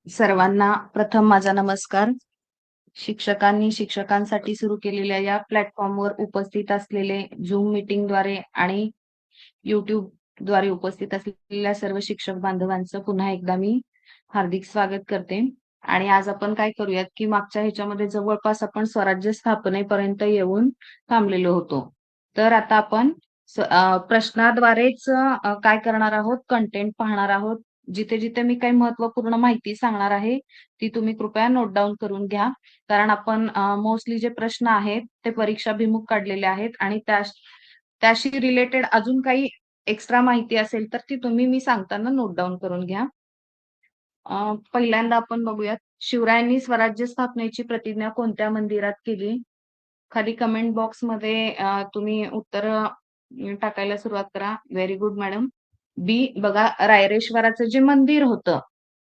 सर्वांना प्रथम माझा नमस्कार. शिक्षकांनी शिक्षकांसाठी सुरू केलेल्या या प्लॅटफॉर्मवर उपस्थित असलेले झूम मीटिंगद्वारे आणि युट्यूबद्वारे उपस्थित असलेल्या सर्व शिक्षक बांधवांचं पुन्हा एकदा मी हार्दिक स्वागत करते. आणि आज आपण काय करूयात की मागच्या ह्याच्यामध्ये जवळपास आपण स्वराज्य स्थापनेपर्यंत येऊन थांबलेलो होतो. तर आता आपण प्रश्नाद्वारेच काय करणार आहोत, कंटेंट पाहणार आहोत. जिथे जिथे मी काही महत्त्वपूर्ण माहिती सांगणार आहे ती तुम्ही कृपया नोट डाऊन करून घ्या. कारण आपण मोस्टली जे प्रश्न आहेत ते परीक्षाभिमुख काढलेले आहेत आणि त्याशी रिलेटेड अजून काही एक्स्ट्रा माहिती असेल तर ती तुम्ही मी सांगताना नोट डाऊन करून घ्या. पहिल्यांदा आपण बघूयात, शिवरायांनी स्वराज्य स्थापनेची प्रतिज्ञा कोणत्या मंदिरात केली? खाली कमेंट बॉक्समध्ये तुम्ही उत्तर टाकायला सुरुवात करा. Very good madam. बी बघा, रायरेश्वराचं जे मंदिर होतं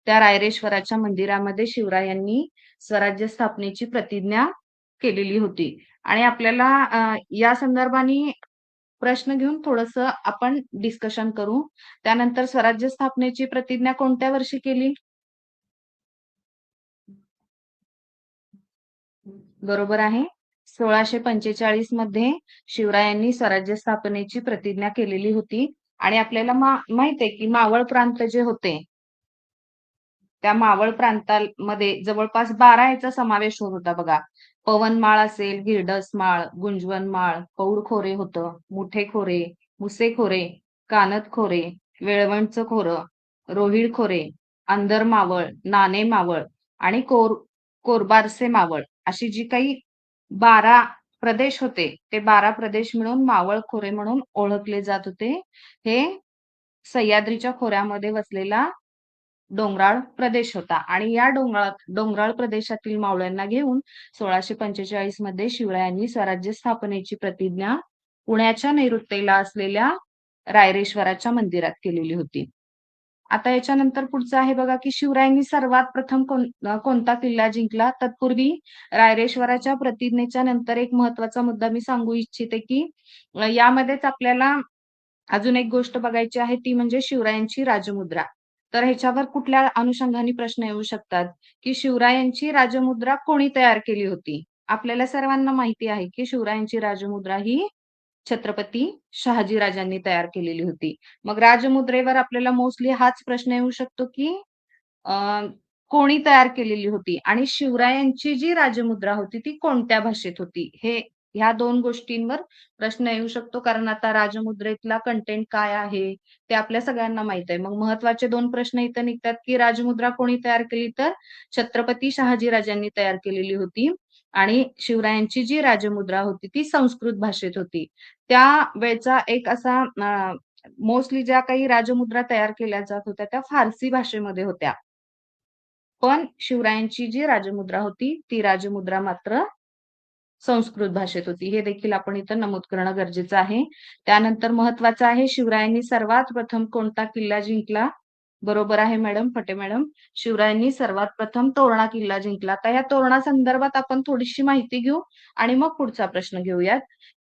त्या रायरेश्वराच्या मंदिरामध्ये शिवरायांनी स्वराज्य स्थापनेची प्रतिज्ञा केलेली होती. आणि आपल्याला या संदर्भाने प्रश्न घेऊन थोडस आपण डिस्कशन करू. त्यानंतर स्वराज्य स्थापनेची प्रतिज्ञा कोणत्या वर्षी केली? बरोबर आहे. 1645 मध्ये शिवरायांनी स्वराज्य स्थापनेची प्रतिज्ञा केलेली होती. आणि आपल्याला माहित आहे की मावळ प्रांत जे होते त्या मावळ प्रांतामध्ये जवळपास 12 याचा समावेश होत होता बघा. पवनमाळ असेल, गिरडसमाळ, गुंजवनमाळ, पौडखोरे होतं, मुठेखोरे, मुसेखोरे, कानदखोरे, वेळवंटचं खोरं, रोहिळखोरे, अंदर मावळ, नाणे मावळ आणि कोरबारसे मावळ अशी जी काही 12 प्रदेश होते ते 12 प्रदेश मिळून मावळ खोरे म्हणून ओळखले जात होते. हे सह्याद्रीच्या खोऱ्यामध्ये वसलेला डोंगराळ प्रदेश होता. आणि या डोंगराळ प्रदेशातील मावळ्यांना घेऊन 1645 मध्ये शिवरायांनी स्वराज्य स्थापनेची प्रतिज्ञा पुण्याच्या नैऋत्येला असलेल्या रायरेश्वराच्या मंदिरात केलेली होती. आता याच्यानंतर पुढचं आहे बघा की शिवरायांनी सर्वात प्रथम कोणता किल्ला जिंकला? तत्पूर्वी रायरेश्वराच्या प्रतिज्ञेच्या नंतर एक महत्वाचा मुद्दा मी सांगू इच्छिते की यामध्येच आपल्याला अजून एक गोष्ट बघायची आहे ती म्हणजे शिवरायांची राजमुद्रा. तर ह्याच्यावर कुठल्या अनुषंगाने प्रश्न येऊ शकतात की शिवरायांची राजमुद्रा कोणी तयार केली होती? आपल्याला सर्वांना माहिती आहे की शिवरायांची राजमुद्रा ही छत्रपती शहाजीराजांनी तयार केलेली होती. मग राजमुद्रेवर आपल्याला मोस्टली हाच प्रश्न येऊ शकतो की कोणी तयार केलेली होती आणि शिवरायांची जी राजमुद्रा होती ती कोणत्या भाषेत होती? ह्या 2 गोष्टींवर प्रश्न येऊ शकतो. कारण आता राजमुद्रेतला कंटेंट काय आहे ते आपल्या सगळ्यांना माहित आहे. मग महत्वाचे 2 प्रश्न इथं निघतात की राजमुद्रा कोणी तयार केली? तर छत्रपती शहाजीराजांनी तयार केलेली होती. आणि शिवरायांची जी राजमुद्रा होती ती संस्कृत भाषेत होती. त्या वेळचा एक असा मोस्टली ज्या काही राजमुद्रा तयार केल्या जात होत्या त्या फारसी भाषेमध्ये होत्या. पण शिवरायांची जी राजमुद्रा होती ती राजमुद्रा मात्र संस्कृत भाषेत होती. हे देखील आपण इथं नमूद करणं गरजेचं आहे. त्यानंतर महत्वाचं आहे, शिवरायांनी सर्वात प्रथम कोणता किल्ला जिंकला? बरोबर आहे मॅडम, फटे मॅडम. शिवरायांनी सर्वात प्रथम तोरणा किल्ला जिंकला. आता या तोरणा संदर्भात आपण थोडीशी माहिती घेऊ आणि मग पुढचा प्रश्न घेऊयात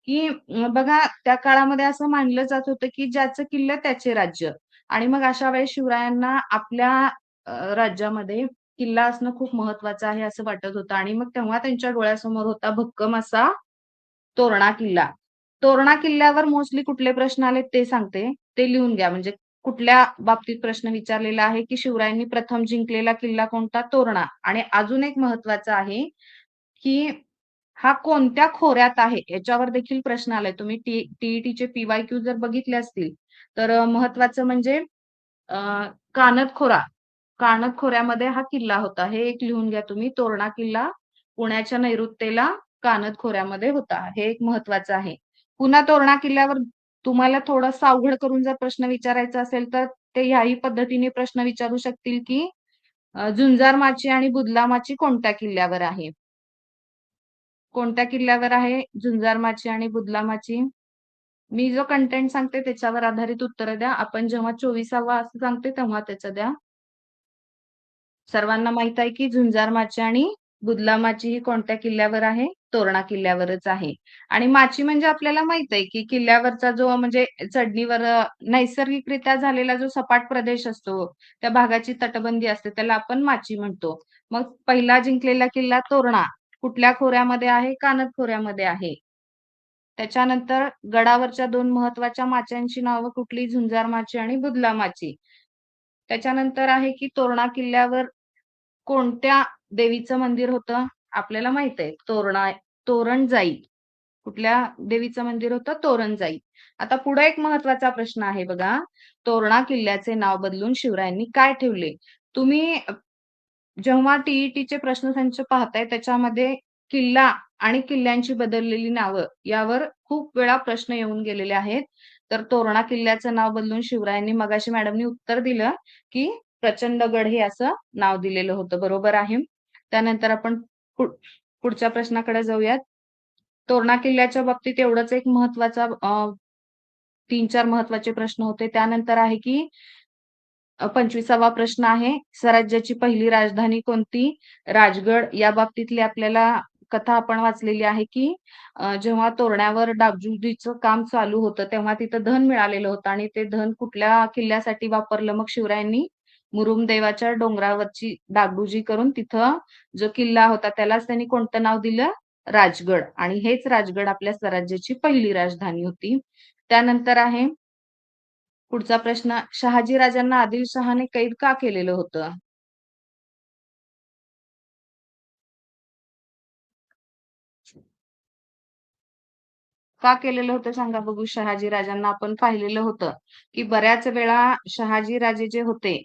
की बघा, त्या काळामध्ये असं मानलं जात होतं की ज्याचं किल्ला त्याचे राज्य. आणि मग अशा वेळेस शिवरायांना आपल्या राज्यामध्ये किल्ला असणं खूप महत्वाचं आहे असं वाटत होतं. आणि मग तेव्हा त्यांच्या डोळ्यासमोर होता भक्कम असा तोरणा किल्ला. तोरणा किल्ल्यावर मोस्टली कुठले प्रश्न आले ते सांगते, ते लिहून घ्या. म्हणजे कुठल्या बाबतीत प्रश्न विचारलेला आहे की शिवरायांनी प्रथम जिंकलेला किल्ला कोणता? तोरणा. आणि अजून एक महत्वाचं आहे की हा कोणत्या खोऱ्यात आहे याच्यावर देखील प्रश्न आलाय. तुम्ही टीईटीचे पीवायक्यू जर बघितले असतील तर महत्वाचं म्हणजे कानद खोरा. कानद खोऱ्यामध्ये हा किल्ला होता. हे एक लिहून घ्या तुम्ही. तोरणा किल्ला पुण्याच्या नैऋत्येला कानद खोऱ्यामध्ये होता. हे एक महत्वाचं आहे. पुन्हा तोरणा किल्ल्यावर तुम्हाला थोडासा अवघड करून जर प्रश्न विचारायचा असेल तर ते ह्याही पद्धतीने प्रश्न विचारू शकतील की झुंजारमाची आणि बुदलामाची कोणत्या किल्ल्यावर आहे? कोणत्या किल्ल्यावर आहे झुंजारमाची आणि बुदलामाची? मी जो कंटेंट सांगते त्याच्यावर आधारित उत्तर द्या. आपण जेव्हा 24वा असं सांगते तेव्हा त्याचं द्या. सर्वांना माहित आहे की झुंजारमाची आणि बुदलामाची ही कोणत्या किल्ल्यावर आहे? तोरणा किल्ल्यावरच आहे. आणि माची म्हणजे आपल्याला माहित आहे की किल्ल्यावरचा जो म्हणजे चढणीवर नैसर्गिकरित्या झालेला जो सपाट प्रदेश असतो, त्या भागाची तटबंदी असते, त्याला आपण माची म्हणतो. मग पहिला जिंकलेला किल्ला तोरणा कुठल्या खोऱ्यामध्ये आहे? कानद खोऱ्यामध्ये आहे. त्याच्यानंतर गडावरच्या दोन महत्वाच्या माच्यांची नावं कुठली? झुंजार माची आणि बुधला माची. त्याच्यानंतर आहे की तोरणा किल्ल्यावर कोणत्या देवीचं मंदिर होतं? आपल्याला माहित आहे तोरणजाई. कुठल्या देवीचं मंदिर होतं? तोरणजाई. आता पुढे एक महत्वाचा प्रश्न आहे बघा. तोरणा किल्ल्याचे नाव बदलून शिवरायांनी काय ठेवले? तुम्ही जेव्हा टीईटीचे प्रश्नसंच पाहताय त्याच्यामध्ये किल्ला आणि किल्ल्यांची बदललेली नावं यावर खूप वेळा प्रश्न येऊन गेलेले आहेत. तर तोरणा किल्ल्याचं नाव बदलून शिवरायांनी मगाशी मॅडमनी उत्तर दिलं की प्रचंडगड हे असं नाव दिलेलं होतं. बरोबर आहे. त्यानंतर आपण पुढच्या प्रश्नाकडे जाऊयात. तोरणा किल्ल्याच्या बाबतीत एवढंच एक महत्वाचा 3-4 महत्वाचे प्रश्न होते. त्यानंतर आहे की 25वा प्रश्न आहे. स्वराज्याची पहिली राजधानी कोणती? राजगड. या बाबतीतली आपल्याला कथा आपण वाचलेली आहे की जेव्हा तोरण्यावर डागडुजीचं काम चालू होतं तेव्हा तिथं धन मिळालेलं होतं आणि ते धन कुठल्या किल्ल्यासाठी वापरलं मग शिवरायांनी? मुरुमदेवाच्या डोंगरावरची डागडुजी करून तिथं जो किल्ला होता त्यालाच त्यांनी कोणतं नाव दिलं? राजगड. आणि हेच राजगड आपल्या स्वराज्याची पहिली राजधानी होती. त्यानंतर आहे पुढचा प्रश्न, शहाजी राजांना आदिलशहाने कैद का केलेलं होतं? का केलेलं होतं सांगा बघू? शहाजी राजांना आपण पाहिलेलं होतं की बऱ्याच वेळा शहाजी राजे जे होते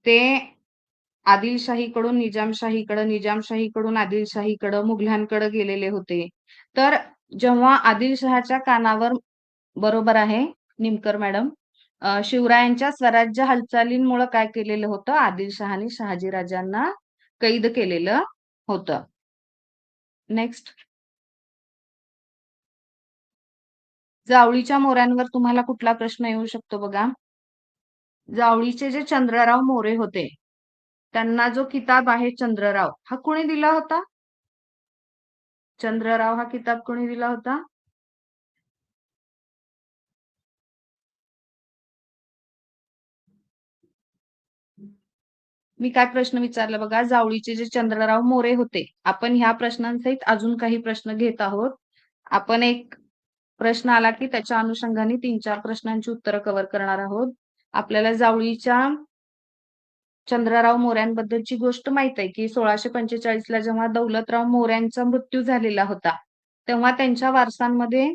ते आदिलशाहीकडून निजामशाहीकडे, निजामशाहीकडून आदिलशाहीकडे, मुघलांकडे गेलेले होते. तर जेव्हा आदिलशहाच्या कानावर बरोबर आहे निमकर मॅडम, शिवरायांच्या स्वराज्य हालचालींमुळे काय केलेलं होतं? आदिलशहाने शहाजीराजांना कैद केलेलं होतं. नेक्स्ट, जावळीच्या मोऱ्यांवर तुम्हाला कुठला प्रश्न येऊ शकतो बघा? जावळीचे जे चंद्रराव मोरे होते त्यांना जो किताब आहे चंद्रराव हा कोणी दिला होता? चंद्रराव हा किताब कोणी दिला होता? मी काय प्रश्न विचारला बघा? जावळीचे जे चंद्रराव मोरे होते, आपण ह्या प्रश्नांसहित अजून काही प्रश्न घेत आहोत. आपण एक प्रश्न आला की त्याच्या अनुषंगाने 3-4 प्रश्नांची उत्तरं कव्हर करणार आहोत. आपल्याला जावळीच्या चंद्रराव मोऱ्यांबद्दलची गोष्ट माहित आहे की 1645ला जेव्हा दौलतराव मोऱ्यांचा मृत्यू झालेला होता तेव्हा त्यांच्या वारसांमध्ये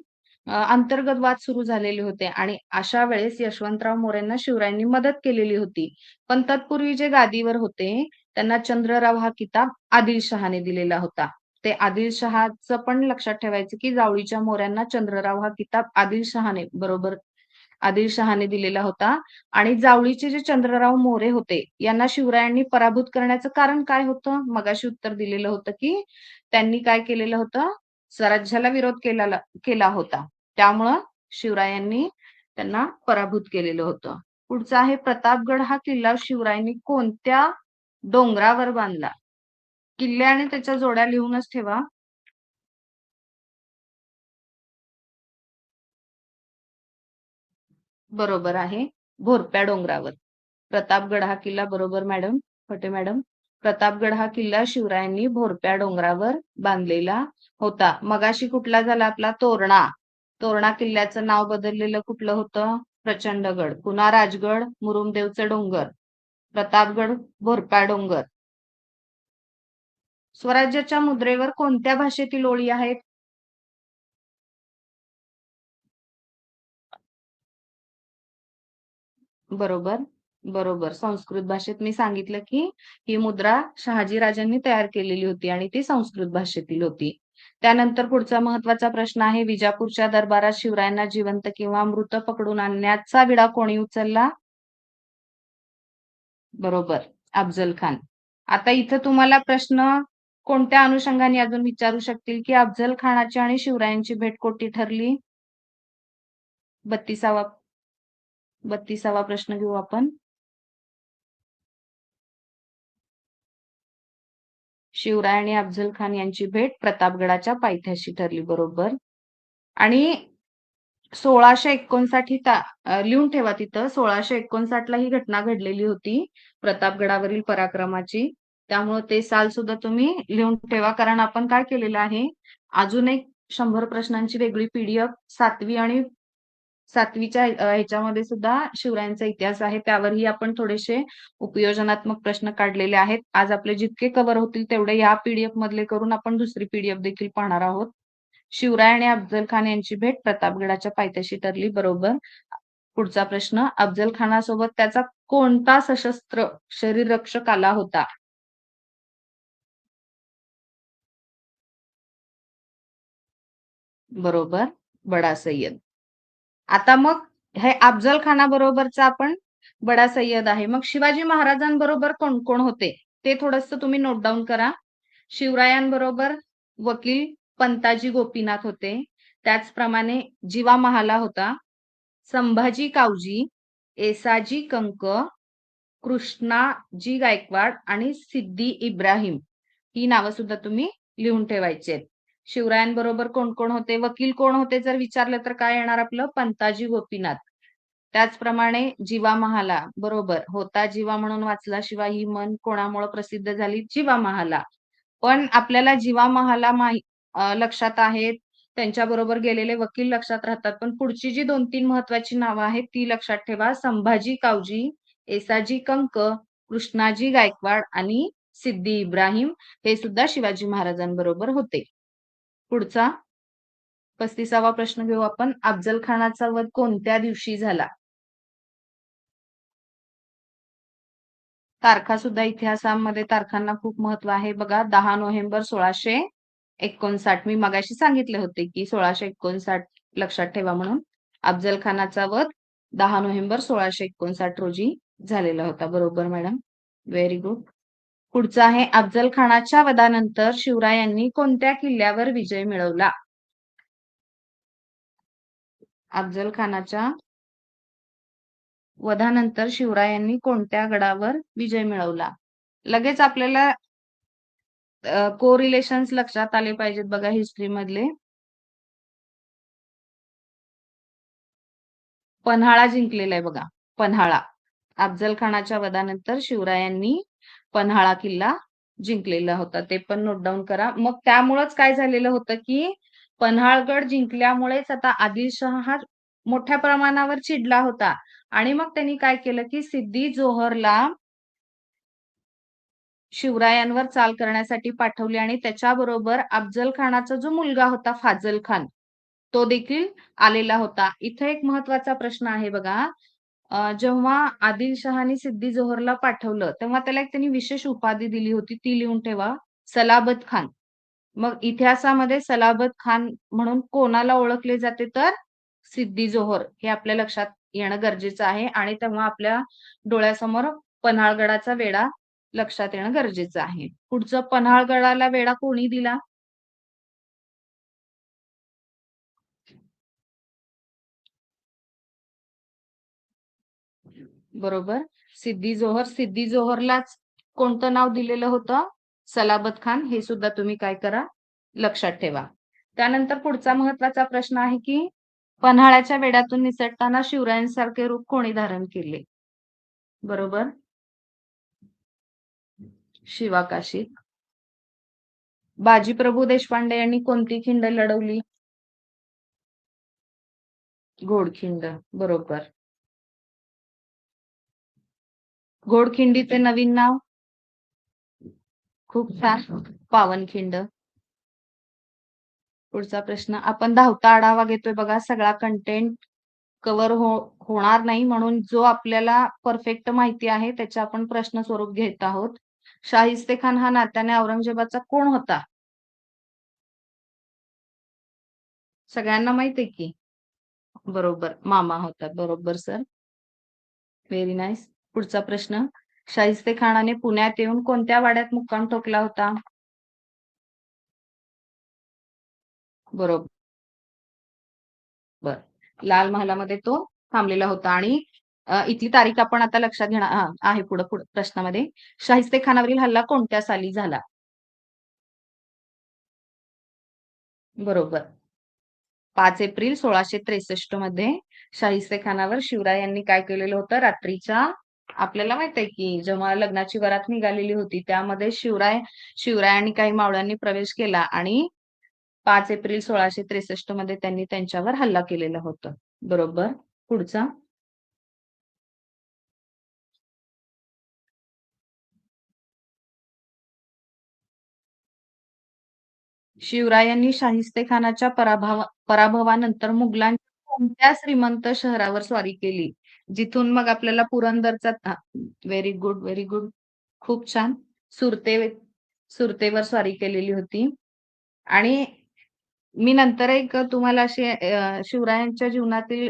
अंतर्गत वाद सुरू झालेले होते आणि अशा वेळेस यशवंतराव मोऱ्यांना शिवरायांनी मदत केलेली होती. पण तत्पूर्वी जे गादीवर होते त्यांना चंद्रराव हा किताब आदिलशहाने दिलेला होता. ते आदिलशहाचं पण लक्षात ठेवायचं की जावळीच्या मोऱ्यांना चंद्रराव हा किताब आदिलशहाने बरोबर आदिलशहाने दिलेला होता. आणि जावळीचे जे चंद्रराव मोरे होते यांना शिवरायांनी पराभूत करण्याचं कारण काय होतं? मगाशी उत्तर दिलेलं होतं की त्यांनी काय केलेलं होतं? स्वराज्याला विरोध केला होता. त्यामुळं शिवरायांनी त्यांना पराभूत केलेलं होतं. पुढचा आहे प्रतापगड हा किल्ला शिवरायांनी कोणत्या डोंगरावर बांधला? किल्ले आणि त्याच्या जोड्या लिहूनच ठेवा. बरोबर आहे, भोरप्या डोंगरावर. प्रतापगड हा किल्ला बरोबर मॅडम, फटे मॅडम. प्रतापगड हा किल्ला शिवरायांनी भोरप्या डोंगरावर बांधलेला होता. मगाशी कुठला झाला आपला? तोरणा. तोरणा किल्ल्याचं नाव बदललेलं कुठलं होतं? प्रचंडगड. पुन्हा राजगड, मुरुमदेवचं डोंगर. प्रतापगड, भोरप्या डोंगर. स्वराज्याच्या मुद्रेवर कोणत्या भाषेतील ओळी आहेत? बरोबर, बरोबर. संस्कृत भाषेत मी सांगितलं की ही मुद्रा शहाजी राजांनी तयार केलेली होती आणि ती संस्कृत भाषेतील होती. त्यानंतर पुढचा महत्वाचा प्रश्न आहे, विजापूरच्या दरबारात शिवरायांना जिवंत किंवा मृत पकडून आणण्याचा विडा कोणी उचलला? बरोबर, अफजल खान. आता इथं तुम्हाला प्रश्न कोणत्या अनुषंगाने अजून विचारू शकतील की अफजल खानाची आणि शिवरायांची भेट कोठे ठरली? 32वा प्रश्न घेऊ आपण. शिवराय आणि अफझल खान यांची भेट प्रतापगडाच्या पायथ्याशी ठरली. बरोबर. आणि 1659 लिहून ठेवा तिथं. 1659 ला ही घटना घडलेली होती प्रतापगडावरील पराक्रमाची. त्यामुळे ते साल सुद्धा तुम्ही लिहून ठेवा, कारण आपण काय केलेलं आहे, अजून एक 100 प्रश्नांची वेगळी पीडीएफ 7वी आणि 7वीच्या ह्याच्यामध्ये सुद्धा शिवरायांचा इतिहास आहे. त्यावरही आपण थोडेसे उपयोजनात्मक प्रश्न काढलेले आहेत. आज आपले जितके कव्हर होतील तेवढे या पीडीएफ मधले करून आपण दुसरी पीडीएफ देखील पाहणार आहोत. शिवराय आणि अफझल खान यांची भेट प्रतापगडाच्या पायथ्याशी ठरली. बरोबर. पुढचा प्रश्न, अफझल खानासोबत त्याचा कोणता सशस्त्र शरीररक्षक आला होता? बरोबर, बडा सय्यद. आता मग हे अफझल खानाबरोबरचा आपण बडा सय्यद आहे. मग शिवाजी महाराजांबरोबर कोण कोण होते ते थोडंसं तुम्ही नोट डाऊन करा. शिवरायांबरोबर वकील पंताजी गोपीनाथ होते. त्याचप्रमाणे जीवा महाला होता, संभाजी कावजी, येसाजी कंक, कृष्णाजी गायकवाड आणि सिद्दी इब्राहिम ही नावं सुद्धा तुम्ही लिहून ठेवायची आहेत. शिवरायांबरोबर कोण कोण होते, वकील कोण होते जर विचारलं तर काय येणार आपलं? पंताजी गोपीनाथ. त्याचप्रमाणे जीवा महाला, बरोबर, होता जीवा म्हणून वाचला शिवाय ही म्हण कोणामुळे प्रसिद्ध झाली? जीवा महाला. पण आपल्याला जीवा महाला लक्षात आहेत, त्यांच्याबरोबर गेलेले वकील लक्षात राहतात, पण पुढची जी 2-3 महत्वाची नावं आहेत ती लक्षात ठेवा. संभाजी कावजी, येसाजी कंक, कृष्णाजी गायकवाड आणि सिद्दी इब्राहिम हे सुद्धा शिवाजी महाराजांबरोबर होते. पुढचा 35वा प्रश्न घेऊ आपण. अफझल खानाचा वध कोणत्या दिवशी झाला? तारखा सुद्धा इतिहासामध्ये तारखांना खूप महत्व आहे बघा. 10 नोव्हेंबर 1659. मी मगाशी सांगितले होते की 1659 लक्षात ठेवा म्हणून. अफझल खानाचा वध 10 नोव्हेंबर 1659 रोजी झालेला होता. बरोबर मॅडम, व्हेरी गुड. पुढचा आहे, अफझल खानाच्या वधानंतर शिवरायांनी कोणत्या किल्ल्यावर विजय मिळवला? अफझल खानाच्या वधानंतर शिवरायांनी कोणत्या गडावर विजय मिळवला? लगेच आपल्याला कोरिलेशन्स लक्षात आले पाहिजेत बघा हिस्ट्री मधले. पन्हाळा जिंकलेला आहे बघा, पन्हाळा. अफझल खानाच्या वधानंतर शिवरायांनी पन्हाळा किल्ला जिंकलेला होता, ते पण नोट डाऊन करा. मग त्यामुळेच काय झालेलं होतं की पन्हाळगड जिंकल्यामुळेच आता आदिलशहा हा मोठ्या प्रमाणावर चिडला होता आणि मग त्यांनी काय केलं की सिद्दी जोहरला शिवरायांवर चाल करण्यासाठी पाठवली आणि त्याच्याबरोबर अफझल खानाचा जो मुलगा होता फाजल खान तो देखील आलेला होता. इथे एक महत्वाचा प्रश्न आहे बघा. जेव्हा आदिलशहाने सिद्दी जोहरला पाठवलं तेव्हा त्याला एक त्यांनी विशेष उपाधी दिली होती, ती लिहून ठेवा, सलाबत खान. मग इतिहासामध्ये सलाबत खान म्हणून कोणाला ओळखले जाते तर सिद्दी जोहर, हे आपल्या लक्षात येणं गरजेचं आहे. आणि तेव्हा आपल्या डोळ्यासमोर पन्हाळगडाचा वेढा लक्षात येणं गरजेचं आहे. पुढचं, पन्हाळगडाला वेढा कोणी दिला? बरोबर, सिद्दी जोहर. सिद्दी जोहरलाच कोणतं नाव दिलेलं होतं? सलाबत खान. हे सुद्धा तुम्ही काय करा, लक्षात ठेवा. त्यानंतर पुढचा महत्वाचा प्रश्न आहे की पन्हाळ्याच्या वेढ्यातून निसटताना शिवरायांसारखे रूप कोणी धारण केले? बरोबर, शिवाकाशीत. बाजीप्रभू देशपांडे यांनी कोणती खिंड लढवली? घोडखिंड. बरोबर. घोडखिंडीचे नवीन नाव? खूप छान, पावनखिंड. पुढचा प्रश्न, आपण धावता आढावा घेतोय बघा, सगळा कंटेंट कव्हर होणार नाही म्हणून जो आपल्याला परफेक्ट माहिती आहे त्याचे आपण प्रश्न स्वरूप घेत आहोत. शाहिस्ते खान हा नात्याने औरंगजेबाचा कोण होता? सगळ्यांना माहित आहे की. बरोबर, मामा होता. बरोबर सर, व्हेरी नाईस. पुढचा प्रश्न, शाहिस्ते खानाने पुण्यात येऊन कोणत्या वाड्यात मुक्काम ठोकला होता? बरोबर, लाल महालामध्ये तो थांबलेला होता. आणि इथली तारीख आपण आता लक्षात घेणार आहे पुढे प्रश्नामध्ये. शाहिस्ते खानावरील हल्ला कोणत्या साली झाला? बरोबर. 5 एप्रिल 1663 मध्ये शाहिस्ते खानावर शिवराय यांनी काय केलेलं होतं? रात्रीच्या आपल्याला माहित आहे की जेव्हा लग्नाची वरात निघालेली होती त्यामध्ये शिवरायांनी काही मावळ्यांनी प्रवेश केला आणि 5 एप्रिल 1663 मध्ये त्यांनी त्यांच्यावर हल्ला केलेला होता. बरोबर. पुढचा. शिवरायांनी शाहिस्ते खानाच्या पराभवानंतर मुघलांच्या कोणत्या श्रीमंत शहरावर स्वारी केली? जिथून मग आपल्याला पुरंदरचा व्हेरी गुड, व्हेरी गुड. खूप छान. सुरते सुरतेवर स्वारी केलेली होती. आणि मी नंतर एक तुम्हाला अशी शिवरायांच्या जीवनातील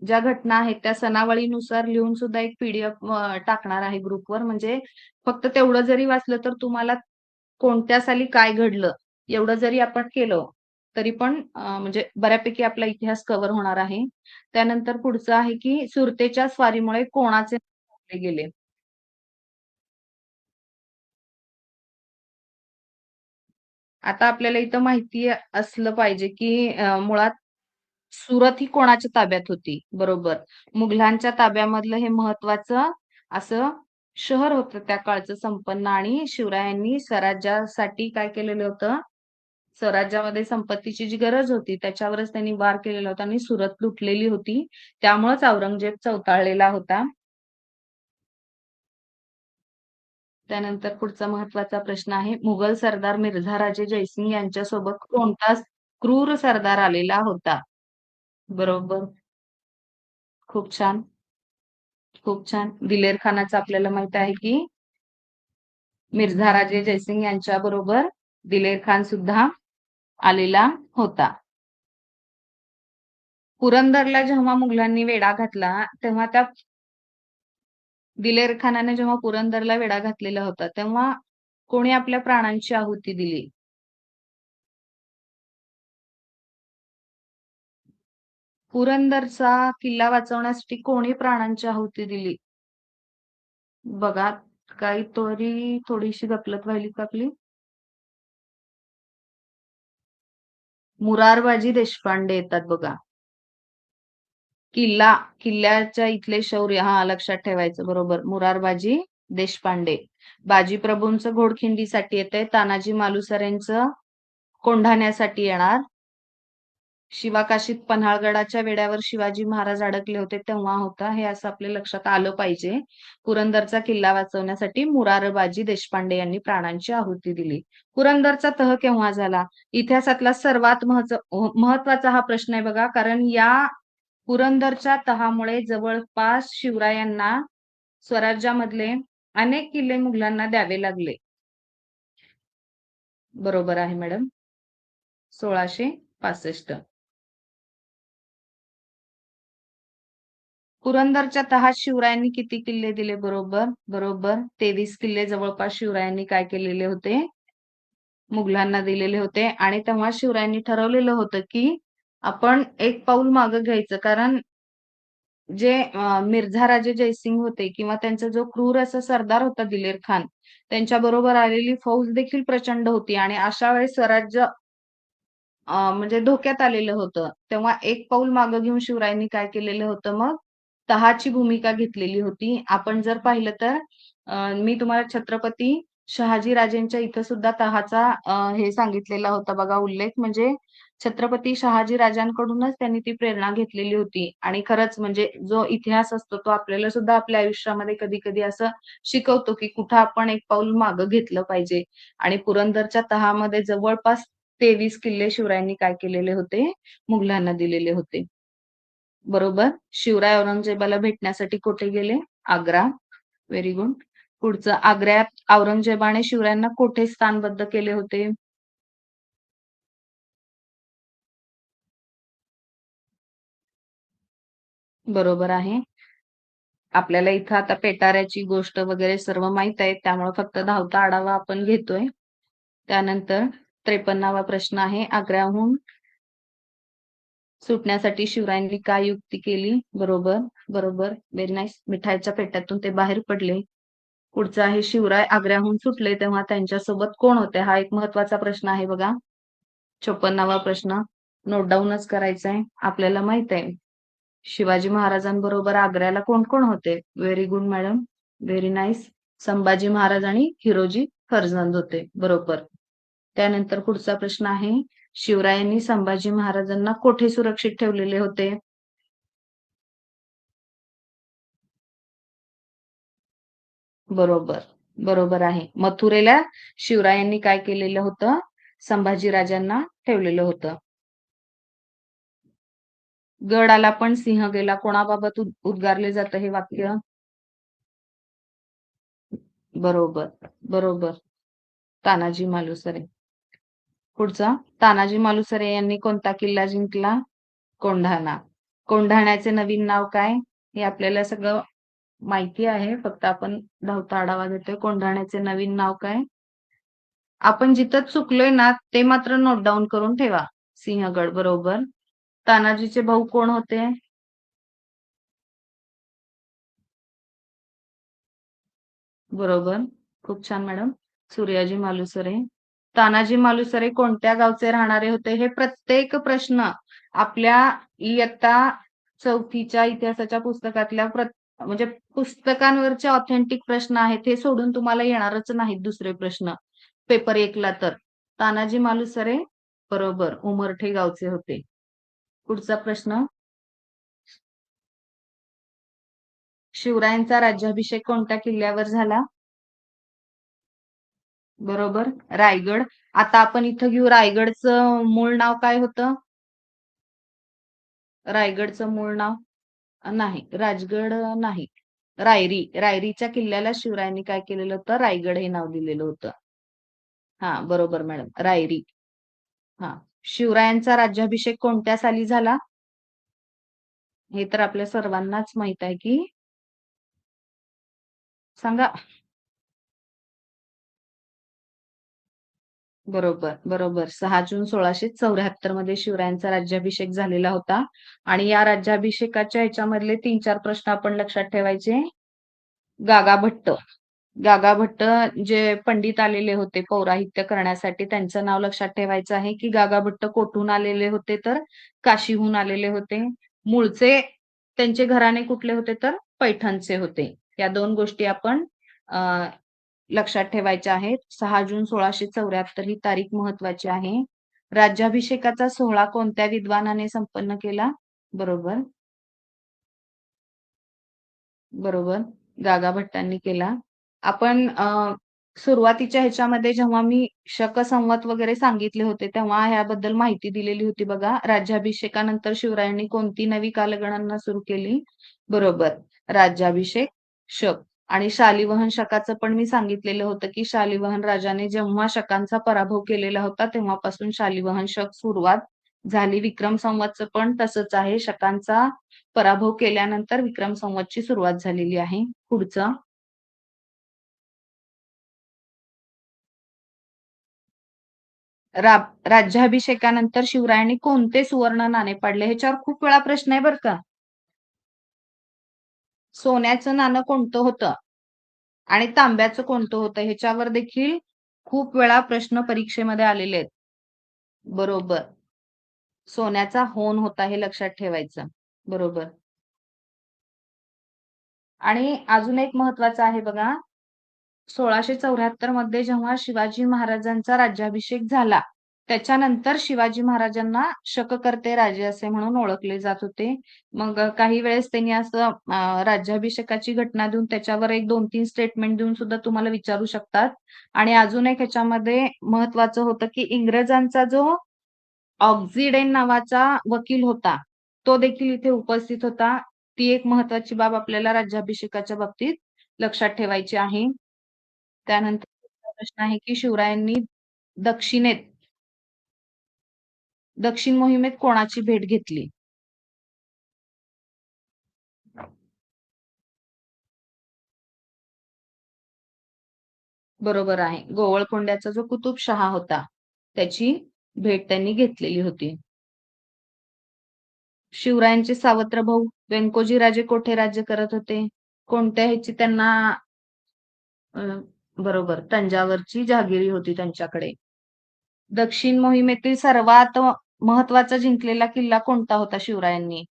ज्या घटना आहेत त्या सनावळीनुसार लिहून सुद्धा एक पीडीएफ टाकणार आहे ग्रुपवर. म्हणजे फक्त तेवढं जरी वाचलं तर तुम्हाला कोणत्या साली काय घडलं एवढं जरी आपण केलं तरी पण म्हणजे बऱ्यापैकी आपला इतिहास कव्हर होणार आहे. त्यानंतर पुढचं आहे की सुरतेच्या स्वारीमुळे कोणाचे नाव गेले? आता आपल्याला इथं माहिती असलं पाहिजे की मुळात सुरत ही कोणाच्या ताब्यात होती? बरोबर. मुघलांच्या ताब्यामधलं हे महत्वाचं असं शहर होतं त्या काळचं संपन्न आणि शिवरायांनी स्वराज्यासाठी काय केलेलं होतं? स्वराज्यामध्ये संपत्तीची जी गरज होती त्याच्यावरच त्यांनी वार केलेला होता आणि सुरत लुटलेली होती. त्यामुळेच औरंगजेब चौताळलेला होता. त्यानंतर पुढचा महत्वाचा प्रश्न आहे. मुघल सरदार मिर्झा राजे जयसिंग यांच्यासोबत कोणता क्रूर सरदार आलेला होता? बरोबर. खूप छान. खूप छान. दिलेर खानाचं आपल्याला माहित आहे की मिर्झा राजे जयसिंग यांच्या बरोबर दिलेर खान सुद्धा आलेला होता. पुरंदरला जेव्हा मुघलांनी वेढा घातला तेव्हा त्या दिलेर खानाने जेव्हा पुरंदरला वेढा घातलेला होता तेव्हा कोणी आपल्या प्राणांची आहुती दिली? पुरंदरचा किल्ला वाचवण्यासाठी कोणी प्राणांची आहुती दिली? बघा, काहीतरी थोडीशी गफलत व्हायली का आपली? मुरारबाजी देशपांडे येतात बघा. किल्ल्याच्या इथले शौर्य लक्षात ठेवायचं. बरोबर. मुरारबाजी देशपांडे. बाजीप्रभूंचं घोडखिंडीसाठी येतंय. तानाजी मालुसरेंचं कोंढाण्यासाठी येणार. शिवाकाशीत पन्हाळगडाच्या वेड्यावर शिवाजी महाराज अडकले होते तेव्हा होता. हे असं आपल्या लक्षात आलं पाहिजे. पुरंदरचा किल्ला वाचवण्यासाठी मुरारबाजी देशपांडे यांनी प्राणांची आहुती दिली. पुरंदरचा तह केव्हा झाला? इतिहासातला सर्वात महत्वाचा हा प्रश्न आहे बघा. कारण या पुरंदरच्या तहामुळे जवळपास शिवरायांना स्वराज्यामधले अनेक किल्ले मुघलांना द्यावे लागले. बरोबर आहे मॅडम. 1665. पुरंदरच्या तहात शिवरायांनी किती किल्ले दिले? बरोबर. बरोबर. 23 किल्ले जवळपास शिवरायांनी काय केलेले होते? मुघलांना दिलेले होते. आणि तेव्हा शिवरायांनी ठरवलेलं होतं की आपण एक पाऊल मागं घ्यायचं. कारण जे मिर्झा राजे जयसिंग होते किंवा त्यांचा जो क्रूर असा सरदार होता दिलेर खान, त्यांच्या बरोबर आलेली फौज देखील प्रचंड होती आणि अशा वेळेस स्वराज्य म्हणजे धोक्यात आलेलं होतं. तेव्हा एक पाऊल मागं घेऊन शिवरायांनी काय केलेलं होतं मग? तहाची भूमिका घेतलेली होती. आपण जर पाहिलं तर मी तुम्हाला छत्रपती शहाजी राजेंच्या इथं सुद्धा तहाचा हे सांगितलेला होता बघा उल्लेख. म्हणजे छत्रपती शहाजी राजांकडूनच त्यांनी ती प्रेरणा घेतलेली होती. आणि खरंच म्हणजे जो इतिहास असतो तो आपल्याला सुद्धा आपल्या आयुष्यामध्ये कधी-कधी असं शिकवतो, की कुठं आपण एक पाऊल मागं घेतलं पाहिजे. आणि पुरंदरच्या तहामध्ये जवळपास 23 किल्ले शिवरायांनी काय केलेले होते? मुघलांना दिलेले होते. बरोबर. शिवराय औरंगजेबाला भेटण्यासाठी कुठे गेले? आग्रा. Very good. पुढचं, आग्र्यात औरंगजेबाने शिवरायांना कोठे स्थानबद्ध केले होते? बरोबर आहे. आपल्याला इथं आता पेटाऱ्याची गोष्ट वगैरे सर्व माहित आहे. त्यामुळे फक्त धावता आढावा आपण घेतोय. त्यानंतर 53वा प्रश्न आहे. आग्र्याहून सुटण्यासाठी शिवरायांनी काय युक्ती केली? बरोबर. बरोबर. Very nice. मिठाईच्या पेट्यातून ते बाहेर पडले. पुढचा आहे, शिवराय आग्र्याहून सुटले तेव्हा त्यांच्यासोबत कोण होते? हा एक महत्वाचा प्रश्न आहे बघा. 54वा प्रश्न नोट डाऊनच करायचा आहे. आपल्याला माहित आहे शिवाजी महाराजांबरोबर आग्र्याला कोण कोण होते? Very good madam, very nice. Sambhaji Maharaj आणि हिरोजी फर्जंद होते. बरोबर. त्यानंतर पुढचा प्रश्न आहे शिवरायांनी संभाजी महाराजांना कोठे सुरक्षित ठेवलेले होते? बरोबर, बरोबर आहे. मथुरेला शिवरायांनी काय केलेलं होतं? संभाजीराजांना ठेवलेलं होतं. गड आला पण सिंह गेला कोणाबाबत उद्गारले जातं हे वाक्य? बरोबर, बरोबर. तानाजी मालुसरे. पुढचा तानाजी मालुसरे यांनी कोणता किल्ला जिंकला? कोंढाणा. कोंढाण्याचे नवीन नाव काय? हे आपल्याला सगळं माहिती आहे, फक्त आपण धावता आढावा देतोय. कोंढाण्याचे नवीन नाव काय? आपण जिथं चुकलोय ना ते मात्र नोट डाऊन करून ठेवा. सिंहगड. बरोबर. तानाजीचे भाऊ कोण होते? बरोबर. खूप छान मॅडम. सूर्याजी मालुसरे. तानाजी मालुसरे कोणत्या गावचे राहणारे होते? हे प्रत्येक प्रश्न आपल्या इयत्ता 4थीच्या इतिहासाच्या पुस्तकातल्या म्हणजे पुस्तकांवरचे ऑथेंटिक प्रश्न आहेत, हे सोडून तुम्हाला येणारच नाहीत दुसरे प्रश्न पेपर 1ला तर. तानाजी मालुसरे बरोबर उमरठे गावचे होते. पुढचा प्रश्न शिवरायांचा राज्याभिषेक कोणत्या किल्ल्यावर झाला? बरोबर रायगड. आता आपण इथं घेऊ रायगडचं मूळ नाव काय होतं? रायगडचं मूळ नाव नाही, राजगड नाही, रायरी. रायरीच्या किल्ल्याला शिवरायांनी काय केलेलं होतं? रायगड हे नाव दिलेलं होतं. हा बरोबर मॅडम, रायरी. हा. शिवरायांचा राज्याभिषेक कोणत्या साली झाला? हे तर आपल्या सर्वांनाच माहित आहे की सांगा. बरोबर, बरोबर. 6 जून 1674 मध्ये शिवरायांचा राज्याभिषेक झालेला होता. आणि या राज्याभिषेकाच्या ह्याच्यामधले 3-4 प्रश्न आपण लक्षात ठेवायचे. गागा भट्ट. गागा भट्ट जे पंडित आलेले होते पौराहित्य करण्यासाठी, त्यांचं नाव लक्षात ठेवायचं आहे की गागा भट्ट कोठून आलेले होते? तर काशीहून आलेले होते. मूळचे त्यांचे घराणे कुठले होते? तर पैठणचे होते. या 2 गोष्टी आपण लक्षात ठेवायच्या आहेत. 6 जून 1674 ही तारीख महत्वाची आहे. राज्याभिषेकाचा सोहळा कोणत्या विद्वानाने संपन्न केला? बरोबर, बरोबर. गागा भट्टांनी केला. आपण सुरुवातीच्या ह्याच्यामध्ये जेव्हा मी शक संवत वगैरे सांगितले होते, तेव्हा ह्याबद्दल माहिती दिलेली होती बघा. राज्याभिषेकानंतर शिवरायांनी कोणती नवी कालगणना सुरू केली? बरोबर. राज्याभिषेक शक. आणि शालिवाहन शकाचं पण मी सांगितलेलं होतं की शालिवाहन राजाने जेव्हा शकांचा पराभव केलेला होता, तेव्हापासून शालिवाहन शक सुरुवात झाली. विक्रम संवतचं पण तसंच आहे. शकांचा पराभव केल्यानंतर विक्रम संवतची सुरुवात झालेली आहे. पुढचं राज्याभिषेकानंतर शिवरायांनी कोणते सुवर्ण नाणे पाडले? ह्याच्यावर खूप वेळा प्रश्न आहे बरं का. सोन्याचं नाणं कोणतं होतं आणि तांब्याचं कोणतं होतं? ह्याच्यावर देखील खूप वेळा प्रश्न परीक्षेमध्ये आलेले आहेत. बरोबर. सोन्याचा होन होता, हे लक्षात ठेवायचं. बरोबर. आणि अजून एक महत्वाचं आहे बघा. 1674 मध्ये जेव्हा शिवाजी महाराजांचा राज्याभिषेक झाला, त्याच्यानंतर शिवाजी महाराजांना शककर्ते राजे असे म्हणून ओळखले जात होते. मग काही वेळेस त्यांनी असं राज्याभिषेकाची घटना देऊन त्याच्यावर एक 2-3 स्टेटमेंट देऊन सुद्धा तुम्हाला विचारू शकतात. आणि अजून एक ह्याच्यामध्ये महत्वाचं होतं की इंग्रजांचा जो ऑक्झिडेन नावाचा वकील होता, तो देखील इथे उपस्थित होता. ती एक महत्वाची बाब आपल्याला राज्याभिषेकाच्या बाबतीत लक्षात ठेवायची आहे. त्यानंतर पुढचा प्रश्न आहे की शिवरायांनी दक्षिणेत दक्षिण मोहिमेत कोणाची भेट घेतली? बरोबर आहे. गोवळकोंड्याचा जो कुतुबशहा होता, त्याची भेट त्यांनी घेतलेली होती. शिवरायांचे सावत्र भाऊ व्यंकोजी राजे कोठे राज्य करत होते? कोणत्या ह्याची त्यांना बरोबर तंजावरची जहागिरी होती त्यांच्याकडे. दक्षिण मोहिमेतील सर्वात महत्वाचा जिंकलेला किल्ला कोणता होता शिवरायांनी?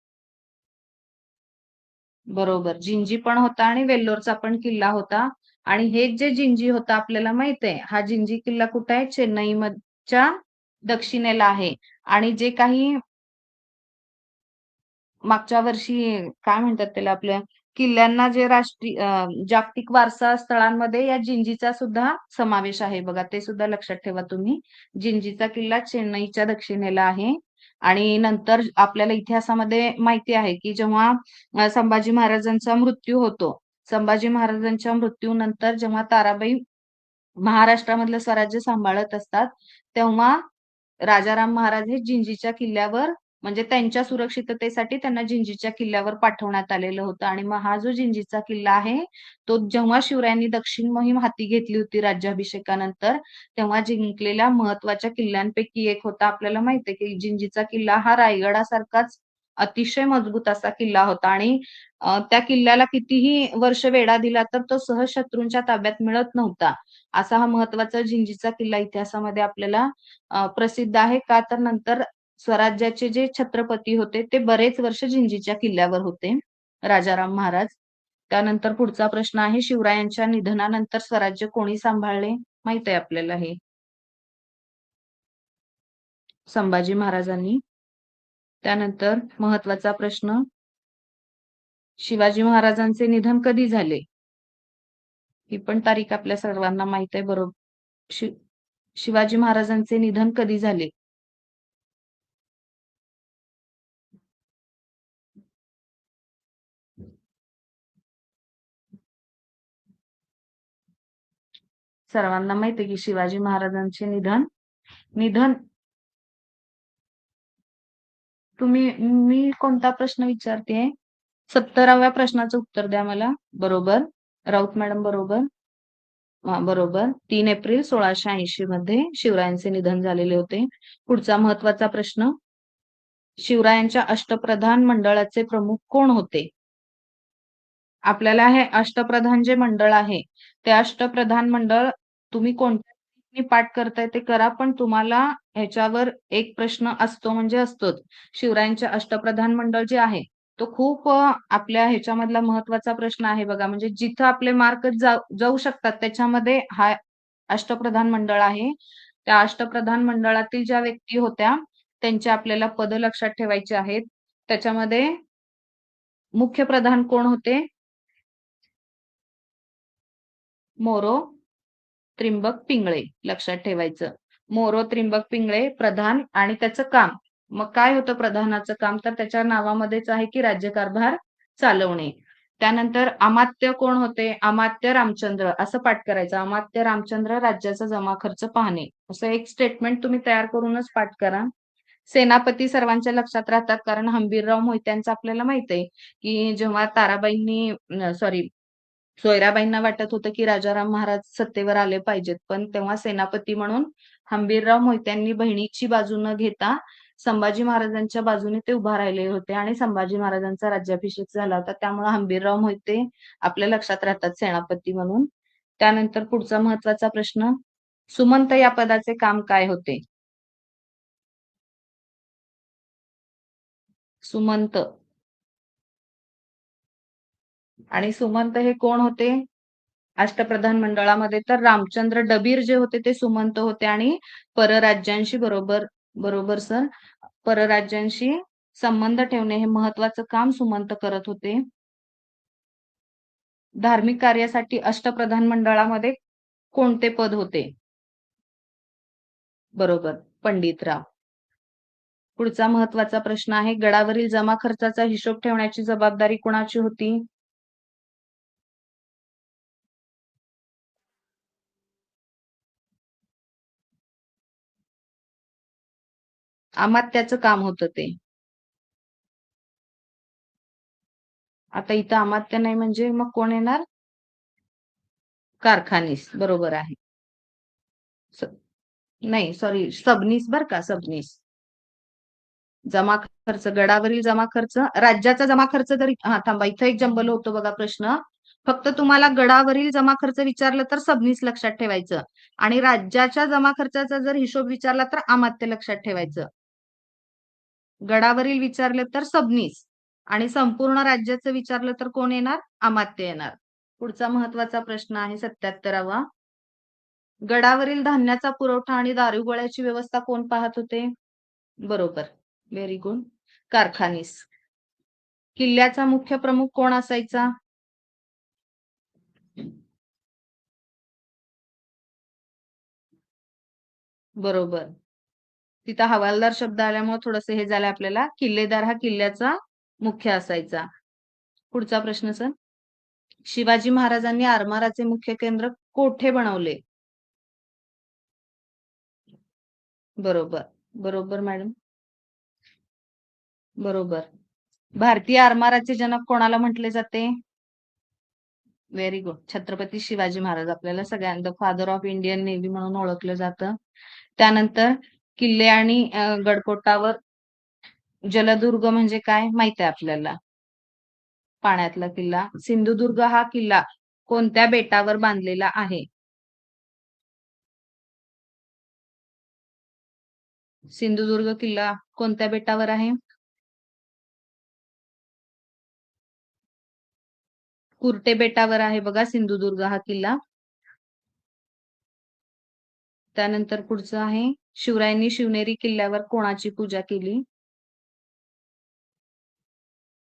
बरोबर, जिंजी पण होता आणि वेल्लोरचा पण किल्ला होता. आणि हेच जे जिंजी होता आपल्याला माहित आहे, हा जिंजी किल्ला कुठे आहे? चेन्नईच्या दक्षिणेला आहे. आणि जे काही मागच्या वर्षी काय म्हणतात त्याला, आपल्या किल्ल्यांना जे राष्ट्रीय जागतिक वारसा स्थळांमध्ये या जिंजीचा सुद्धा समावेश आहे बघा, ते सुद्धा लक्षात ठेवा तुम्ही. जिंजीचा किल्ला चेन्नईच्या दक्षिणेला आहे. आणि नंतर आपल्याला इतिहासामध्ये माहिती आहे की जेव्हा संभाजी महाराजांचा मृत्यू होतो, संभाजी महाराजांच्या मृत्यूनंतर जेव्हा ताराबाई महाराष्ट्रामधलं स्वराज्य सांभाळत असतात, तेव्हा राजाराम महाराज हे जिंजीच्या किल्ल्यावर, म्हणजे त्यांच्या सुरक्षिततेसाठी त्यांना जिंजीच्या किल्ल्यावर पाठवण्यात आलेलं होतं. आणि मग हा जो जिंजीचा किल्ला आहे, तो जेव्हा शिवरायांनी दक्षिण मोहीम हाती घेतली होती राज्याभिषेकानंतर, तेव्हा जिंकलेल्या महत्वाच्या किल्ल्यांपैकी एक होता. आपल्याला माहिती आहे की जिंजीचा किल्ला हा रायगडासारखाच अतिशय मजबूत असा किल्ला होता. आणि त्या किल्ल्याला कितीही वर्ष वेढा दिला तर तो सहज शत्रूंच्या ताब्यात मिळत नव्हता. असा हा महत्वाचा जिंजीचा किल्ला इतिहासामध्ये आपल्याला प्रसिद्ध आहे. का तर नंतर स्वराज्याचे जे छत्रपती होते ते बरेच वर्ष जिंजीच्या किल्ल्यावर होते, राजाराम महाराज. त्यानंतर पुढचा प्रश्न आहे, शिवरायांच्या निधनानंतर स्वराज्य कोणी सांभाळले? माहित आहे आपल्याला हे, संभाजी महाराजांनी. त्यानंतर महत्वाचा प्रश्न, शिवाजी महाराजांचे निधन कधी झाले? ही पण तारीख आपल्या सर्वांना माहित आहे, बरोबर. शिवाजी महाराजांचे निधन कधी झाले? सर्वांना माहित आहे की शिवाजी महाराजांचे निधन निधन तुम्ही, मी कोणता प्रश्न विचारते? 70व्या प्रश्नाचं उत्तर द्या मला. बरोबर, राऊत मॅडम बरोबर. बरोबर, 3 एप्रिल 1680 मध्ये शिवरायांचे निधन झालेले होते. पुढचा महत्वाचा प्रश्न, शिवरायांच्या अष्टप्रधान मंडळाचे प्रमुख कोण होते? आपल्याला हे अष्टप्रधान जे मंडळ आहे, ते अष्टप्रधान मंडळ तुम्ही कोणत्या पद्धतीने पाठ करताय ते करा, पण तुम्हाला ह्याच्यावर एक प्रश्न असतो म्हणजे असतोच. शिवरायांचे अष्टप्रधान मंडळ जे आहे, तो खूप आपल्या ह्याच्यामधला महत्वाचा प्रश्न आहे बघा. म्हणजे जिथं आपले मार्क जाऊ शकतात त्याच्यामध्ये हा अष्टप्रधान मंडळ आहे. त्या अष्टप्रधान मंडळातील ज्या व्यक्ती होत्या त्यांचे आपल्याला पद लक्षात ठेवायचे आहेत. त्याच्यामध्ये मुख्य प्रधान कोण होते? मोरो त्रिंबक पिंगळे, लक्षात ठेवायचं. मोरो त्रिंबक पिंगळे प्रधान. आणि त्याचं काम, मग काय होतं प्रधानाचं काम? तर त्याच्या नावामध्येच आहे की राज्यकारभार चालवणे. त्यानंतर अमात्य कोण होते? अमात्य रामचंद्र, असं पाठ करायचं. अमात्य रामचंद्र राज्याचा जमा खर्च पाहणे, असं एक स्टेटमेंट तुम्ही तयार करूनच पाठ करा. सेनापती सर्वांच्या लक्षात राहतात, कारण हंबीरराव मोहित्यांचं आपल्याला माहित आहे की जेव्हा ताराबाईंनी सॉरी सोयराबाईंना वाटत होतं की राजाराम महाराज सत्तेवर आले पाहिजेत, पण तेव्हा सेनापती म्हणून हंबीरराव मोहित्यांनी बहिणीची बाजू न घेता संभाजी महाराजांच्या बाजूने ते उभा राहिले होते. आणि संभाजी महाराजांचा राज्याभिषेक झाला होता, त्यामुळे हंबीरराव मोहिते आपल्या लक्षात राहतात सेनापती म्हणून. त्यानंतर पुढचा महत्वाचा प्रश्न, सुमंत या पदाचे काम काय होते? सुमंत. आणि सुमंत हे कोण होते अष्टप्रधान मंडळामध्ये? तर रामचंद्र डबीर जे होते ते सुमंत होते. आणि परराज्यांशी, बरोबर बरोबर सर, परराज्यांशी संबंध ठेवणे हे महत्वाचं काम सुमंत करत होते. धार्मिक कार्यासाठी अष्टप्रधान मंडळामध्ये कोणते पद होते? बरोबर, पंडितराव. पुढचा महत्वाचा प्रश्न आहे, गडावरील जमा खर्चाचा हिशोब ठेवण्याची जबाबदारी कोणाची होती? अमात्याचं काम होतं ते. आता इथं अमात्य नाही म्हणजे मग कोण येणार? कारखानीस, बरोबर आहे. नाही सॉरी, सबनीस, बर का, सबनीस. जमा खर्च, गडावरील जमा खर्च, राज्याचा जमा खर्च. तरी हा थांबा, इथं एक जंबल होतो बघा प्रश्न. फक्त तुम्हाला गडावरील जमा खर्च विचारलं तर सबनीस लक्षात ठेवायचं आणि राज्याच्या जमा खर्चाचा जर हिशोब विचारला तर अमात्य लक्षात ठेवायचं. गडावरील विचारलं तर सबनीस आणि संपूर्ण राज्याचं विचारलं तर कोण येणार? अमात्य येणार. पुढचा महत्वाचा प्रश्न आहे 77वा. गडावरील धान्याचा पुरवठा आणि दारुगोळ्याची व्यवस्था कोण पाहत होते? बरोबर, व्हेरी गुड, कारखानीस. किल्ल्याचा मुख्य प्रमुख कोण असायचा? बरोबर. तिथं हवालदार शब्द आल्यामुळे थोडंसं हे झालं आपल्याला. किल्लेदार हा किल्ल्याचा मुख्य असायचा. पुढचा प्रश्न सर. शिवाजी महाराजांनी आरमाराचे मुख्य केंद्र कोठे बनवले? बरोबर, बरोबर मॅडम, बरोबर. भारतीय आरमाराचे जनक कोणाला म्हटले जाते? Very good, Chhatrapati Shivaji Maharaj. आपल्याला सगळ्यांना फादर ऑफ इंडियन नेव्ही म्हणून ओळखलं जातं. त्यानंतर किल्ले आणि गडकोटावर जलदुर्ग म्हणजे काय माहित आहे आपल्याला? पाण्यातला किल्ला. सिंधुदुर्ग हा किल्ला कोणत्या बेटावर बांधलेला आहे? सिंधुदुर्ग किल्ला कोणत्या बेटावर आहे? कुर्टे बेटावर आहे बघा सिंधुदुर्ग हा किल्ला. त्यानंतर पुढचं आहे, शिवरायांनी शिवनेरी किल्ल्यावर कोणाची पूजा केली?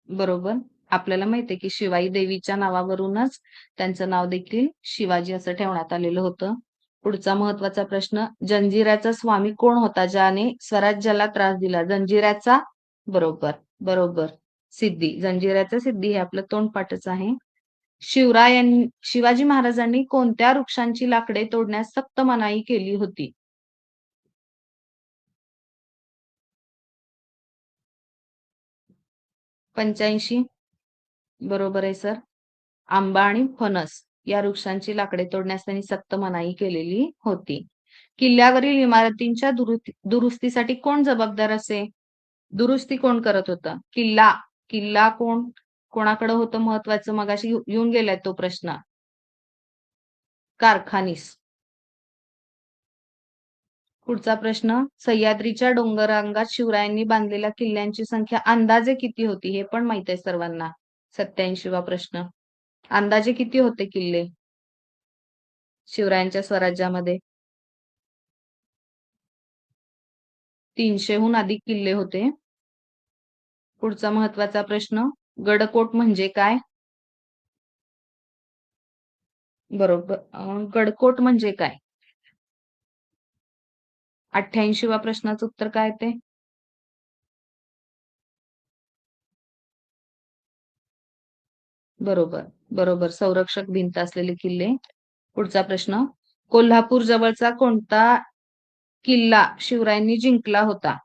बरोबर. आपल्याला माहितीये की शिवाई देवीच्या नावावरूनच त्यांचं नाव देखील शिवाजी असं ठेवण्यात आलेलं होतं. पुढचा महत्वाचा प्रश्न, जंजिऱ्याचा स्वामी कोण होता ज्याने स्वराज्याला त्रास दिला? जंजिऱ्याचा, बरोबर, बरोबर, सिद्धी. जंजिऱ्याचा सिद्धी हे आपलं तोंडपाठच आहे. शिवाजी महाराजांनी कोणत्या वृक्षांची लाकडे तोडण्यास सक्त मनाई केली होती? 85, बरोबर आहे सर. आंबा आणि फणस या वृक्षांची लाकडे तोडण्यास त्यांनी सक्त मनाई केलेली होती. किल्ल्यावरील इमारतींच्या दुरुस्तीसाठी कोण जबाबदार असे? दुरुस्ती कोण करत होतं? किल्ला किल्ला कोणाकडे होतं महत्वाचं? मगाशी येऊन गेलाय तो प्रश्न. कारखानीस. पुढचा प्रश्न, सह्याद्रीच्या डोंगररांगात शिवरायांनी बांधलेल्या किल्ल्यांची संख्या अंदाजे किती होती? हे पण माहित आहे सर्वांना. 87वा प्रश्न, अंदाजे किती होते किल्ले शिवरायांच्या स्वराज्यामध्ये? 300हून अधिक किल्ले होते. पुढचा महत्वाचा प्रश्न, गडकोट म्हणजे काय? बरोबर, गडकोट म्हणजे काय? 88वा प्रश्नाचं उत्तर काय ते? बरोबर, बरोबर, संरक्षक भिंत असलेले किल्ले. पुढचा प्रश्न, कोल्हापूर जवळचा कोणता किल्ला शिवरायांनी जिंकला होता?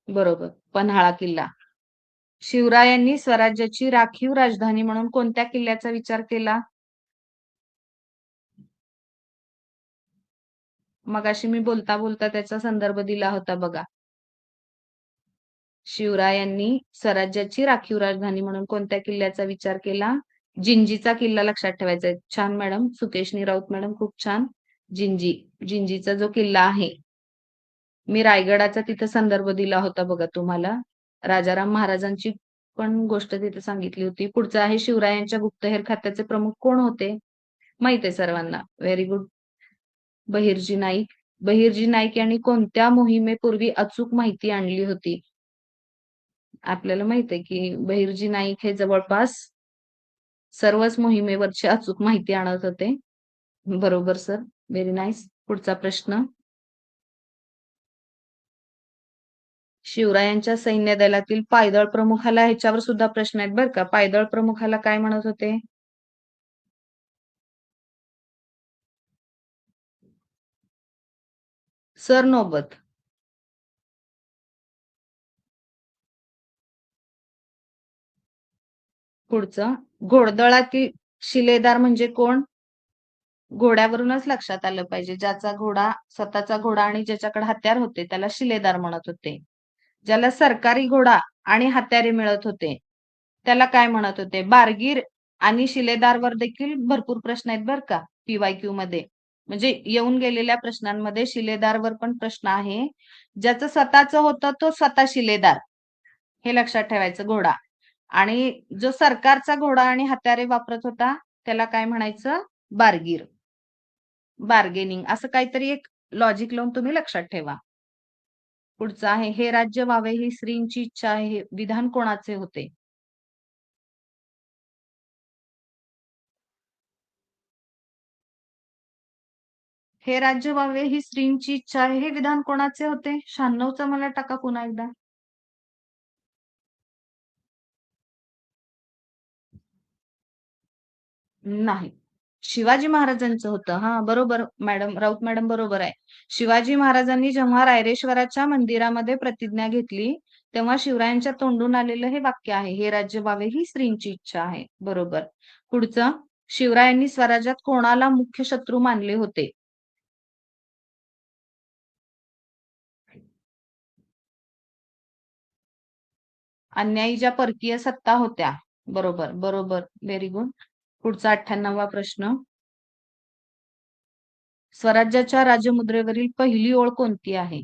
बरोबर, पन्हाळा किल्ला. शिवरायांनी स्वराज्याची राखीव राजधानी म्हणून कोणत्या किल्ल्याचा विचार केला? मगाशी मी बोलता बोलता त्याचा संदर्भ दिला होता बघा. शिवरायांनी स्वराज्याची राखीव राजधानी म्हणून कोणत्या किल्ल्याचा विचार केला? जिंजीचा किल्ला लक्षात ठेवायचा आहे. छान मॅडम, सुकेशनी राऊत मॅडम, खूप छान. जिंजीचा जो किल्ला आहे, मी रायगडाचा तिथे संदर्भ दिला होता बघा तुम्हाला. राजाराम महाराजांची पण गोष्ट तिथे सांगितली होती. पुढचं आहे, शिवरायांच्या गुप्तहेर खात्याचे प्रमुख कोण होते? माहित आहे सर्वांना, व्हेरी गुड, बहिर्जी नाईक. बहिर्जी नाईक यांनी कोणत्या मोहिमेपूर्वी अचूक माहिती आणली होती? आपल्याला माहित आहे की बहिर्जी नाईक हे जवळपास सर्वच मोहिमेवरची अचूक माहिती आणत होते. बरोबर सर, व्हेरी नाईस. पुढचा प्रश्न, शिवरायांच्या सैन्य दलातील पायदळ प्रमुखाला, ह्याच्यावर सुद्धा प्रश्न आहेत बरं का, पायदळ प्रमुखाला काय म्हणत होते? सरनोबत. पुढचं, घोडदळातील शिलेदार म्हणजे कोण? घोड्यावरूनच लक्षात आलं पाहिजे. ज्याचा घोडा, स्वतःचा घोडा आणि ज्याच्याकडे हत्यार होते त्याला शिलेदार म्हणत होते. ज्याला सरकारी घोडा आणि हत्यारे मिळत होते त्याला काय म्हणत होते? बारगीर आणि शिलेदारवर देखील भरपूर प्रश्न आहेत बरं का PYQ मध्ये. म्हणजे येऊन गेलेल्या प्रश्नांमध्ये शिलेदारवर पण प्रश्न आहे. ज्याचं स्वतःचं होतं तो स्वतः शिलेदार. हे लक्षात ठेवायचं घोडा. आणि जो सरकारचा घोडा आणि हत्यारे वापरत होता त्याला काय म्हणायचं? बारगीर. बार्गेनिंग असं काहीतरी एक लॉजिक लावून तुम्ही लक्षात ठेवा. पुढचं आहे, हे राज्य व्हावे ही श्रींची इच्छा आहे, हे विधान कोणाचे होते? हे राज्य व्हावे ही श्रींची इच्छा आहे, हे विधान कोणाचे होते? 96चं मला टाका पुन्हा एकदा. नाही. शिवाजी महाराजांचं होतं. हा बरोबर मॅडम, राऊत मॅडम बरोबर आहे. शिवाजी महाराजांनी जेव्हा रायरेश्वराच्या मंदिरामध्ये प्रतिज्ञा घेतली, तेव्हा शिवरायांच्या तोंडून आलेलं हे वाक्य आहे, हे राज्य व्हावे ही श्रींची इच्छा आहे. बरोबर. पुढचं, शिवरायांनी स्वराज्यात कोणाला मुख्य शत्रू मानले होते? अन्यायी ज्या परकीय सत्ता होत्या. बरोबर, बरोबर. Very good. पुढचा 98वा प्रश्न. स्वराज्याच्या राजमुद्रेवरील पहिली ओळ कोणती आहे?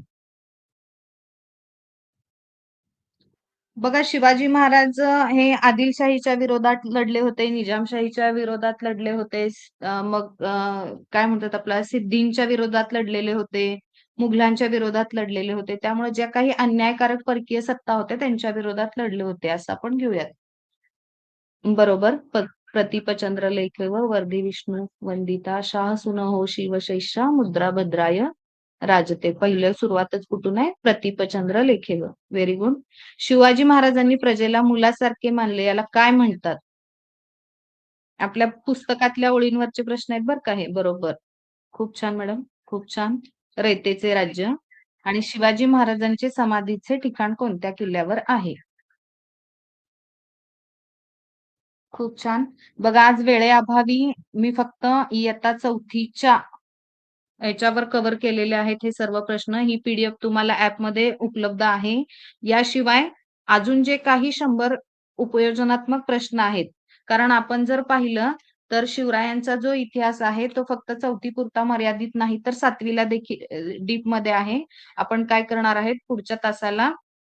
बघा, शिवाजी महाराज हे आदिलशाहीच्या विरोधात लढले होते, निजामशाहीच्या विरोधात लढले होते, मग काय म्हणतात आपला सिद्धींच्या विरोधात लढलेले होते, मुघलांच्या विरोधात लढलेले होते. त्यामुळे ज्या काही अन्यायकारक परकीय सत्ता होत्या त्यांच्या विरोधात लढले होते असं आपण घेऊयात. बरोबर. प्रतिपचंद्र लेखे व वर्धी विष्णू वंदिता शाह सुन हो शिवशैषा मुद्रा भद्राय राजते. पहिलं सुरुवातच कुठून आहे? प्रतिपचंद्र लेखे व. Very good. शिवाजी महाराजांनी प्रजेला मुलासारखे मानले याला काय म्हणतात? आपल्या पुस्तकातल्या ओळींवरचे प्रश्न आहेत बरं का हे. बरोबर. खूप छान मॅडम, खूप छान. रयतेचे राज्य. आणि शिवाजी महाराजांचे समाधीचे ठिकाण कोणत्या किल्ल्यावर आहे? खूप छान. बघा, आज वेळेअभावी मी फक्त इयत्ता 4थीच्या याच्यावर कव्हर केलेले आहेत हे सर्व प्रश्न. ही PDF तुम्हाला ऍपमध्ये उपलब्ध आहे. याशिवाय अजून जे काही 100 उपयोजनात्मक प्रश्न आहेत, कारण आपण जर पाहिलं तर शिवरायांचा जो इतिहास आहे तो फक्त 4थी पुरता मर्यादित नाही तर 7वीला देखील डीप मध्ये आहे. आपण काय करणार आहेत पुढच्या तासाला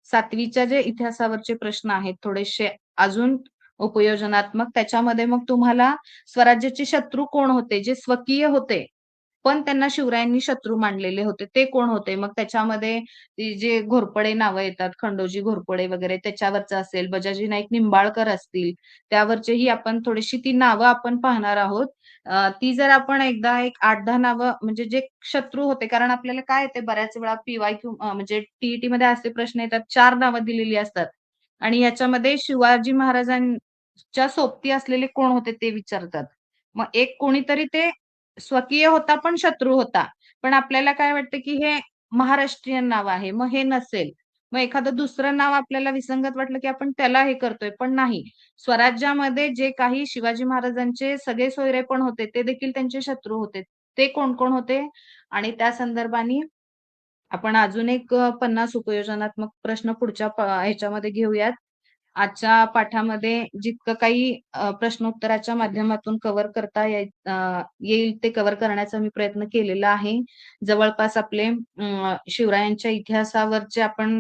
7वीच्या जे इतिहासावरचे प्रश्न आहेत थोडेसे अजून उपयोजनात्मक, त्याच्यामध्ये मग तुम्हाला स्वराज्याचे शत्रू कोण होते, जे स्वकीय होते पण त्यांना शिवरायांनी शत्रू मानलेले होते, ते कोण होते? मग त्याच्यामध्ये ती जे घोरपडे नावं येतात, खंडोजी घोरपडे वगैरे त्याच्यावरचं असेल, बजाजी नाईक निंबाळकर असतील, त्यावरचेही आपण थोडीशी ती नावं आपण पाहणार आहोत. ती जर आपण एकदा एक 8-10 नावं म्हणजे जे शत्रू होते, कारण आपल्याला काय येते बऱ्याच वेळा PYQ म्हणजे TET मध्ये असे प्रश्न येतात, 4 नावं दिलेली असतात आणि याच्यामध्ये शिवाजी महाराजांच्या सोबती असलेले कोण होते ते विचारतात. मग एक कोणीतरी ते स्वकीय होता पण शत्रू होता. पण आपल्याला काय वाटतं, की हे महाराष्ट्रीयन नाव आहे, मग हे नसेल. मग एखादं दुसरं नाव आपल्याला विसंगत वाटलं, की आपण त्याला हे करतोय, पण नाही. स्वराज्यामध्ये जे काही शिवाजी महाराजांचे सगळे सोयरे पण होते, ते देखील त्यांचे शत्रू होते. ते कोण-कोण होते? आणि त्या संदर्भाने आपण अजून एक 50 उपयोजनात्मक प्रश्न पुढच्या ह्याच्यामध्ये घेऊयात. आजच्या पाठामध्ये जितकं काही प्रश्नोत्तराच्या माध्यमातून कव्हर करता येईल ते कव्हर करण्याचा मी प्रयत्न केलेला आहे. जवळपास आपले शिवरायांच्या इतिहासावरचे आपण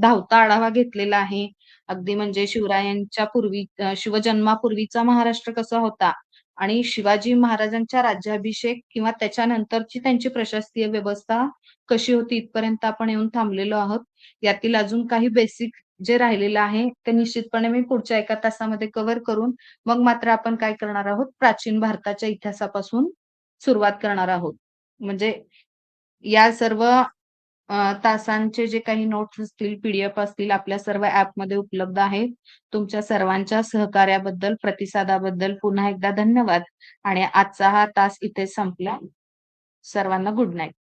धावता आढावा घेतलेला आहे. अगदी म्हणजे शिवरायांच्या पूर्वी शिवजन्मापूर्वीचा महाराष्ट्र कसा होता आणि शिवाजी महाराजांच्या राज्याभिषेक किंवा त्याच्यानंतरची त्यांची प्रशासकीय व्यवस्था कशी होती इथपर्यंत आपण येऊन थांबलेलो आहोत. यातील अजून काही बेसिक जे राहिलेलं आहे ते निश्चितपणे मी पुढच्या एका तासामध्ये कव्हर करून मग मात्र आपण काय करणार आहोत, प्राचीन भारताच्या इतिहासापासून सुरुवात करणार आहोत. म्हणजे या सर्व तासांचे जे काही नोट्स असतील, PDF असतील आपल्या सर्व ऍपमध्ये उपलब्ध आहेत. तुमच्या सर्वांच्या सहकार्याबद्दल, प्रतिसादाबद्दल पुन्हा एकदा धन्यवाद आणि आजचा हा तास इथे संपला. सर्वांना गुड नाईट.